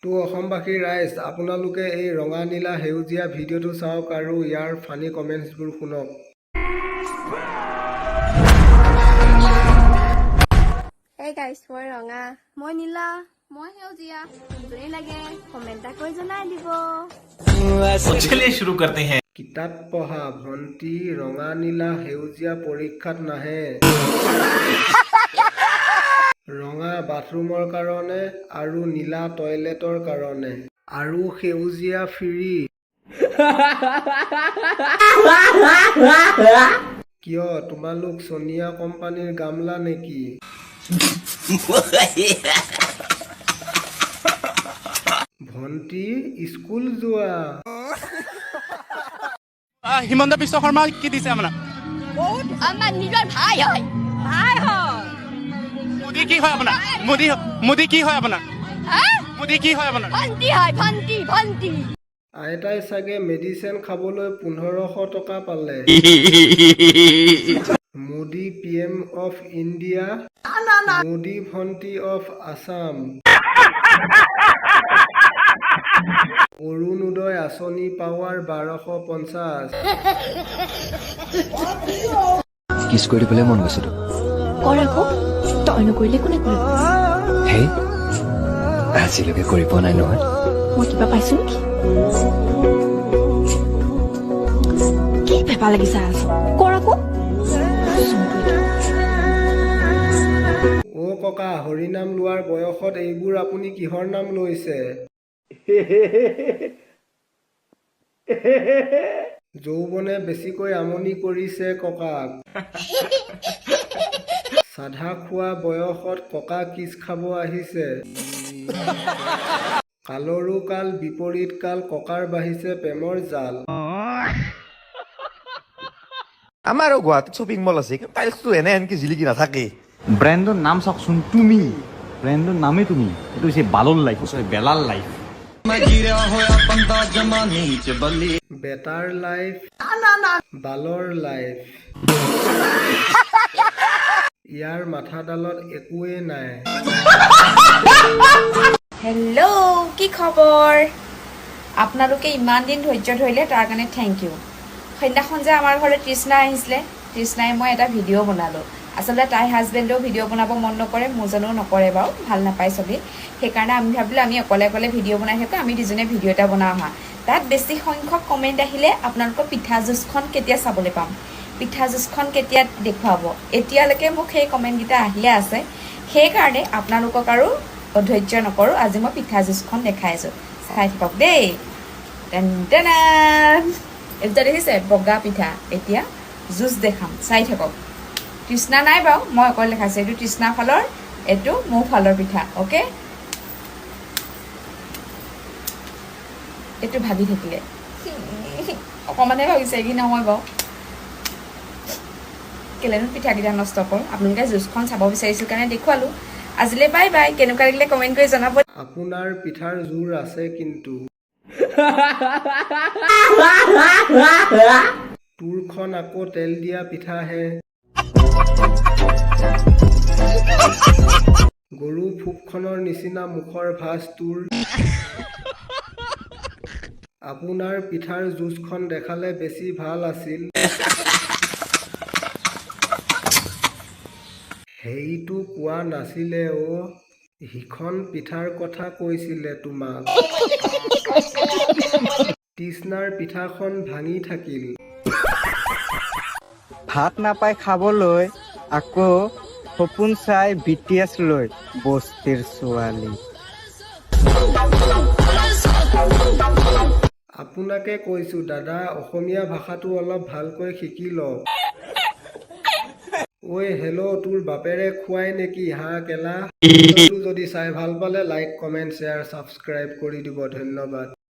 তো অসমবাসী ৰাইজ আপোনালোকে এই ৰঙা নীলা সেউজীয়া ভিডিঅ'টো চাওক আৰু ইয়াৰ ফানি কমেণ্টছবোৰ শুনক Hey guys, মই ৰঙা, মই নীলা, মই সেউজীয়া, যোনে লাগে কমেন্ট এটা কৰি জনাই দিব। चलिए शुरू करते हैं। কিতাপ পঢ়া ভন্টি ৰঙা নীলা সেউজীয়া পৰীক্ষাত নাহে ৰঙা বাথৰুমৰ কাৰণে আৰু নীলা টয়লেটৰ কাৰণে আৰু সেউজীয়া ফ্ৰী কিয় তোমালোক সোনিয়া কোম্পানীৰ গামলা নেকি ভন্টি স্কুল যোৱা হিমন্ত বিশ্ব শৰ্মা কি দিছে আপোনাক আমাৰ নিজৰ ভাই হয় মোদী কি হয় আপোনাৰ মোদী কি হয় আপোনাৰ মোদী কি হয় আপোনাৰ ভন্টি হয় ভন্টি আইতাই চাগে মেডিচিন খাবলৈ 1500 টকা পালে Modi PM of India Modi ভন্টি অফ আসাম অৰুণোদয় আঁচনি পাৱাৰ 1250 কিছ কৰি দিবলৈ মন গৈছে কৰ আকৌ তই নকৰিলে কোনে কৰিব হে আজিলৈকে কৰি পোৱা নাই নহয় মই কিবা পাইছো নেকি কি পেপা লাগিছে আছো কৰ আকৌ অ ককা হৰিনাম লোৱাৰ বয়সত এইবোৰ আপুনি কিহৰ নাম লৈছে যৌৱনে বেছিকৈ আমনি কৰিছে ককাক সাধা খোৱা বয়সত ককা কিছ খাব আহিছে কালৰো কাল বিপৰীত কাল ককাৰ বাঢ়িছে প্ৰেমৰ জাল আমাৰো গুৱাহাটীত শ্বপিং মল আছে টাইলছটো এনকি জিলিকি নাথাকে ব্ৰেণ্ডৰ নাম চাওকচোন তুমি ব্ৰেণ্ডৰ নামেই তুমি এইটো হৈছে বালৰ লাইফ বেলাল লাইফ বেটাৰ লাইফ বালৰ লাইফ ইয়াৰ মাথাডালত একোৱেই নাই হেল্ল' কি খবৰ আপোনালোকে ইমান দিন ধৈৰ্য ধৰিলে তাৰ কাৰণে থেংক ইউ সেইদিনাখন যে আমাৰ ঘৰলৈ তৃষ্ণা আহিছিলে তৃষ্ণাই মই এটা ভিডিঅ' বনালোঁ আচলতে তাইৰ হাজবেণ্ডেও ভিডিঅ' বনাব মন নকৰে মোৰজনেও নকৰে বাৰু ভাল নাপায় চবেই সেইকাৰণে আমি ভাবিলোঁ আমি অকলে অকলে ভিডিঅ' বনাই থাকোঁ আমি দুজনে ভিডিঅ' এটা বনাওঁ আহা তাত বেছি সংখ্যক কমেণ্ট আহিলে আপোনালোকৰ পিঠা জুচখন কেতিয়া চাবলৈ পাম পিঠা জুচখন কেতিয়া দেখুৱাব এতিয়ালৈকে মোক সেই কমেণ্টকেইটা আহিয়ে আছে সেইকাৰণে আপোনালোকক আৰু অধৈৰ্য নকৰোঁ আজি মই পিঠা জুচখন দেখাই আছোঁ চাই থাকক দেই এইটো দেখিছে বগা পিঠা এতিয়া জুচ দেখাম চাই থাকক তৃষ্ণা নাই বাৰু মই অকল দেখাইছোঁ এইটো তৃষ্ণা ফালৰ এইটো মোৰ ফালৰ পিঠা অ'কে এইটো ভাবি থাকিলে অকণমানে ভাবিছে কি নহয় বাৰু কেলেনো পিঠাকেইটা নষ্ট কৰোঁ আপোনালোকে জুচখন চাব বিচাৰিছিল কাৰণে দেখুৱালোঁ আজিলৈ বাই বাই কেনেকুৱা লাগিলে কমেণ্ট কৰি জনাব আপোনাৰ পিঠাৰ জোৰ আছে কিন্তু তোৰখন আকৌ তেল দিয়া পিঠাহে গৰু ফুকখনৰ নিচিনা মুখৰ ভাঁজ তোৰ আপোনাৰ পিঠাৰ জুচখন দেখালে বেছি ভাল আছিল সেইটো কোৱা নাছিলে সিখন পিঠাৰ কথা কৈছিলে তোমাক তৃষ্ণাৰ পিঠাখন ভাঙি থাকিল ভাত নাপায় খাবলৈ আকৌ সপোন চাই BTS লৈ বস্তিৰ ছোৱালী আপোনাকে কৈছো দাদা অসমীয়া ভাষাটো অলপ ভালকৈ শিকি লওক ঐ হেল্ল' তোৰ বাপেৰে খুৱাই নেকি হাঁহ কেলা যদি চাই ভাল পালে লাইক কমেণ্ট শ্বেয়াৰ ছাবস্ক্ৰাইব কৰি দিব ধন্যবাদ